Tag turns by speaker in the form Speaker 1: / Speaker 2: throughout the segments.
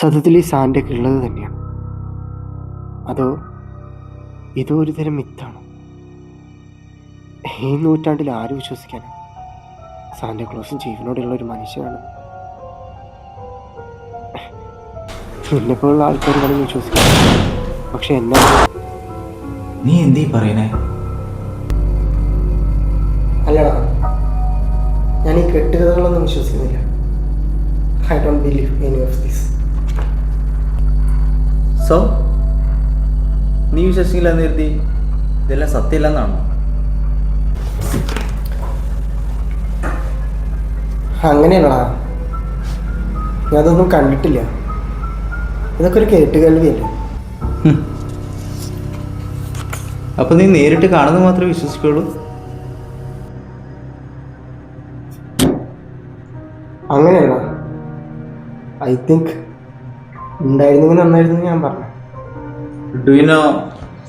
Speaker 1: സത്യത്തിൽ ഈ സാൻ്റൊക്കെ ഉള്ളത് തന്നെയാണ്, അതോ ഇതോ ഒരു തരം മിത്താണ്? ഈ നൂറ്റാണ്ടിൽ ആര് വിശ്വസിക്കാനാണ് സാന്റാക്ലോസും ജീവനോടെയുള്ള ഒരു മനുഷ്യനാണ്? എന്നെപ്പോലുള്ള ആൾക്കാർ വേണമെങ്കിൽ വിശ്വസിക്കാം, പക്ഷെ എന്നെ
Speaker 2: നീ എന്തീ പറയണേ?
Speaker 1: അല്ലടാ, ഞാൻ ഈ കെട്ടുകഥകളൊന്നും വിശ്വസിക്കുന്നില്ല. I don't believe any of this.
Speaker 2: So നീ വിശ്വസിക്കില്ല എന്ന് കരുതി ഇതെല്ലാം സത്യമില്ലെന്നാണോ?
Speaker 1: അങ്ങനെയല്ലടാ, ഞാൻ അതൊന്നും കണ്ടിട്ടില്ല. ഇതൊക്കെ ഒരു കേട്ടുകേൾവിയല്ലേ.
Speaker 2: അപ്പൊ നീ നേരിട്ട് കാണുന്നത് മാത്രമേ വിശ്വസിക്കുള്ളൂ?
Speaker 1: അങ്ങനെയല്ല, ഐ തിങ്ക് ഉണ്ടായിരുന്നെങ്കിൽ നന്നായിരുന്നു ഞാൻ പറഞ്ഞു.
Speaker 2: Do you know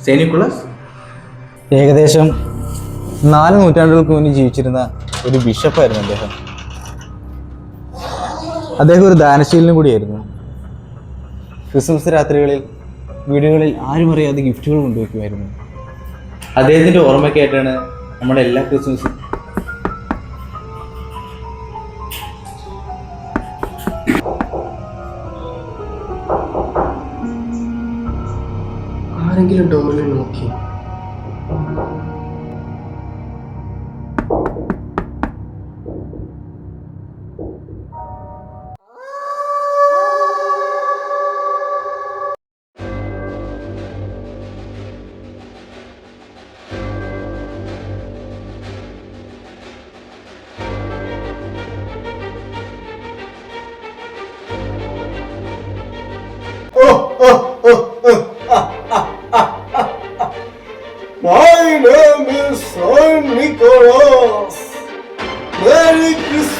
Speaker 2: Saint Nicholas?
Speaker 3: ഏകദേശം 4 നൂറ്റാണ്ടുകൾക്ക് മുന്നേ ജീവിച്ചിരുന്ന ഒരു ബിഷപ്പായിരുന്നു അദ്ദേഹം. അദ്ദേഹം ഒരു ദാനശീലനും കൂടിയായിരുന്നു. ക്രിസ്മസ് രാത്രികളിൽ വീടുകളിൽ ആരും അറിയാതെ ഗിഫ്റ്റുകൾ കൊണ്ടുവയ്ക്കുമായിരുന്നു.
Speaker 2: അദ്ദേഹത്തിന്റെ ഓർമ്മയ്ക്കായിട്ടാണ് നമ്മുടെ എല്ലാ ക്രിസ്മസും
Speaker 1: ആരെങ്കിലും ഡോറിൽ നോക്കി? My name is Saint Nicholas. Merry Christmas.